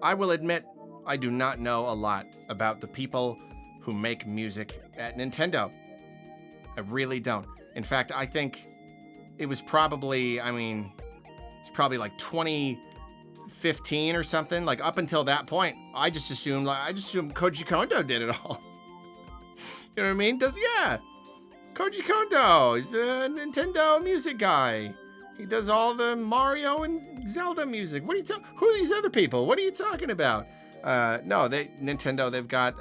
I will admit I do not know a lot about the people who make music at Nintendo. I really don't. In fact, I think it was probably, it's probably like 2015 or something. Like up until that point, I just assumed Koji Kondo did it all. You know what I mean? Koji Kondo is the Nintendo music guy. He does all the Mario and Zelda music. Who are these other people? What are you talking about? No, Nintendo, they've got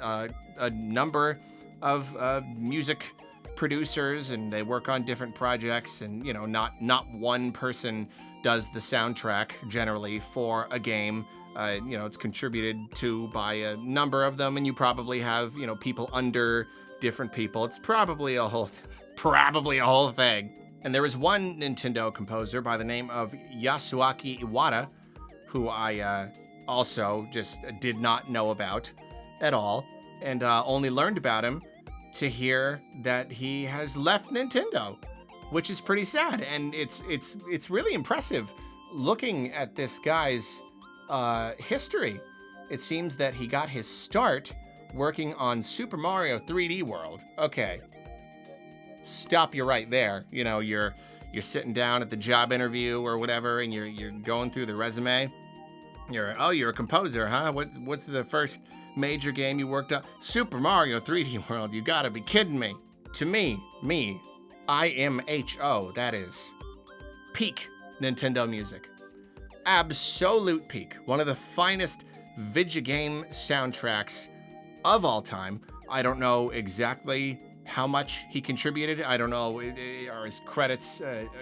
a number of music producers, and they work on different projects, and not one person does the soundtrack generally for a game. It's contributed to by a number of them, and you probably have people under different people. It's probably a whole thing. And there was one Nintendo composer by the name of Yasuaki Iwata, who I also just did not know about at all, and only learned about him to hear that he has left Nintendo, which is pretty sad. And it's really impressive looking at this guy's history. It seems that he got his start working on Super Mario 3D World. Okay, stop you right there. You're sitting down at the job interview or whatever, and you're going through the resume. You're a composer, huh? What's the first major game you worked on? Super Mario 3D World. You gotta be kidding me. To me, IMHO, that is peak Nintendo music. Absolute peak. One of the finest video game soundtracks of all time. I don't know exactly how much he contributed. I don't know, are his credits,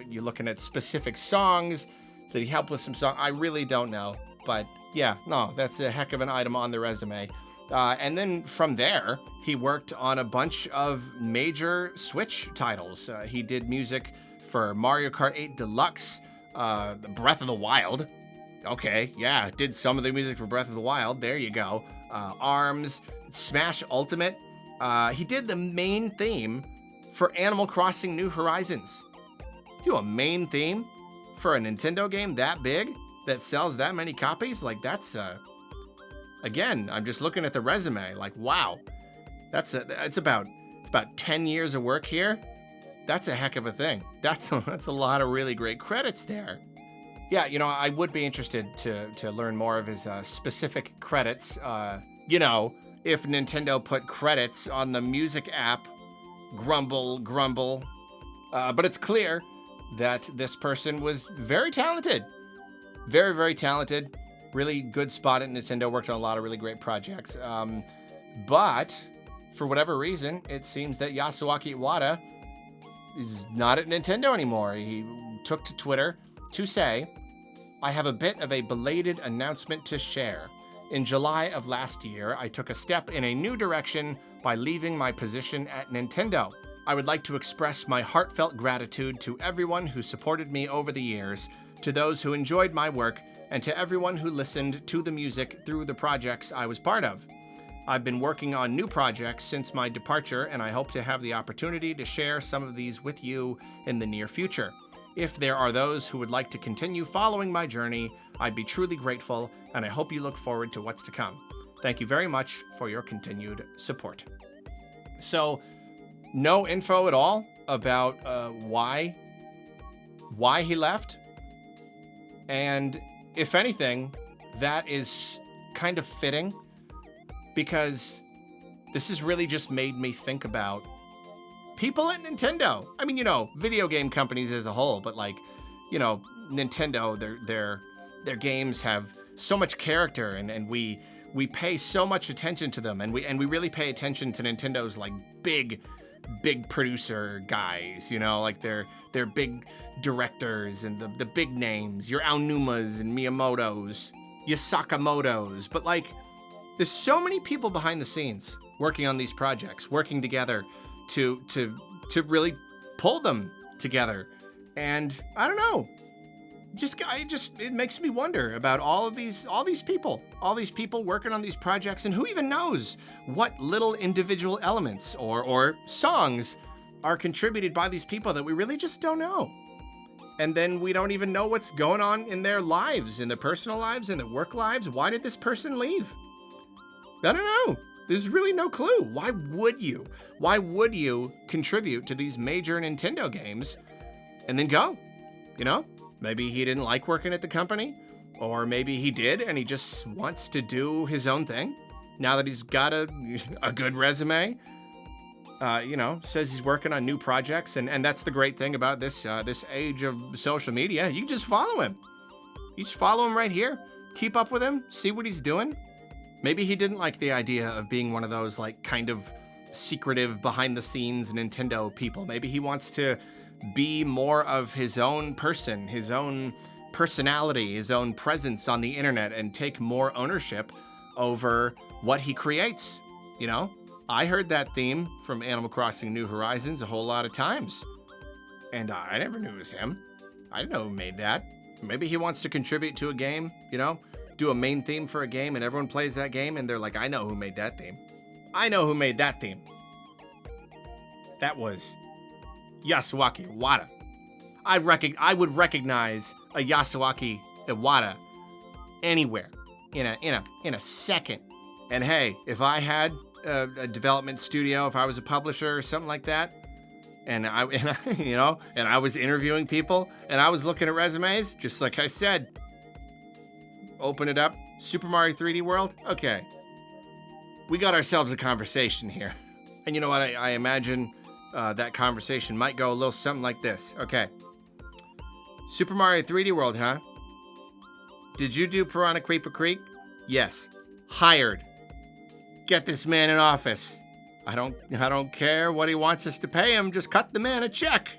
you're looking at specific songs? Did he help with some songs? I really don't know. But yeah, no, that's a heck of an item on the resume. And then from there, he worked on a bunch of major Switch titles. He did music for Mario Kart 8 Deluxe, Breath of the Wild. Okay, yeah, did some of the music for Breath of the Wild. There you go. ARMS, Smash Ultimate. He did the main theme for Animal Crossing New Horizons. Do a main theme for a Nintendo game that big that sells that many copies? Like, that's again, I'm just looking at the resume. Like, wow, it's about 10 years of work here. That's a heck of a thing. That's a lot of really great credits there. Yeah, I would be interested to learn more of his specific credits. If Nintendo put credits on the music app, grumble. But it's clear that this person was very talented. Very, very talented. Really good spot at Nintendo. Worked on a lot of really great projects. But for whatever reason, it seems that Yasuaki Iwata is not at Nintendo anymore. He took to Twitter to say, "I have a bit of a belated announcement to share. In July of last year, I took a step in a new direction by leaving my position at Nintendo. I would like to express my heartfelt gratitude to everyone who supported me over the years, to those who enjoyed my work, and to everyone who listened to the music through the projects I was part of. I've been working on new projects since my departure, and I hope to have the opportunity to share some of these with you in the near future. If there are those who would like to continue following my journey, I'd be truly grateful, and I hope you look forward to what's to come. Thank you very much for your continued support." So, no info at all about why he left. And if anything, that is kind of fitting, because this has really just made me think about people at Nintendo. I mean, video game companies as a whole, but Nintendo, their games have so much character, and we pay so much attention to them, and we really pay attention to Nintendo's like big producer guys, like their big directors and the big names, your Aonumas and Miyamotos, your Sakamotos. But there's so many people behind the scenes working on these projects, working together to really pull them together. And I don't know, it makes me wonder about all these people working on these projects, and who even knows what little individual elements or songs are contributed by these people that we really just don't know. and then we don't even know what's going on in their lives, in their personal lives, in their work lives. Why did this person leave? I don't know. There's really no clue. Why would you? Why would you contribute to these major Nintendo games and then go? You know, maybe he didn't like working at the company, or maybe he did and he just wants to do his own thing. Now that he's got a good resume, says he's working on new projects, and that's the great thing about this age of social media. You can just follow him. You just follow him right here. Keep up with him. See what he's doing. Maybe he didn't like the idea of being one of those like kind of secretive behind the scenes Nintendo people. Maybe he wants to be more of his own person, his own personality, his own presence on the internet, and take more ownership over what he creates. You know, I heard that theme from Animal Crossing New Horizons a whole lot of times, and I never knew it was him. I didn't know who made that. Maybe he wants to contribute to a game, do a main theme for a game, and everyone plays that game, and they're like, I know who made that theme. I know who made that theme. That was Yasuaki Iwata. I would recognize a Yasuaki Iwata anywhere in a second. And hey, if I had a development studio, if I was a publisher or something like that, and I was interviewing people and I was looking at resumes, just like I said, open it up, Super Mario 3D World. Okay, we got ourselves a conversation here. And you know what? I imagine that conversation might go a little something like this. Okay, Super Mario 3D World, huh? Did you do Piranha Creeper Creek? Yes. Hired. Get this man in office. I don't care what he wants us to pay him. Just cut the man a check.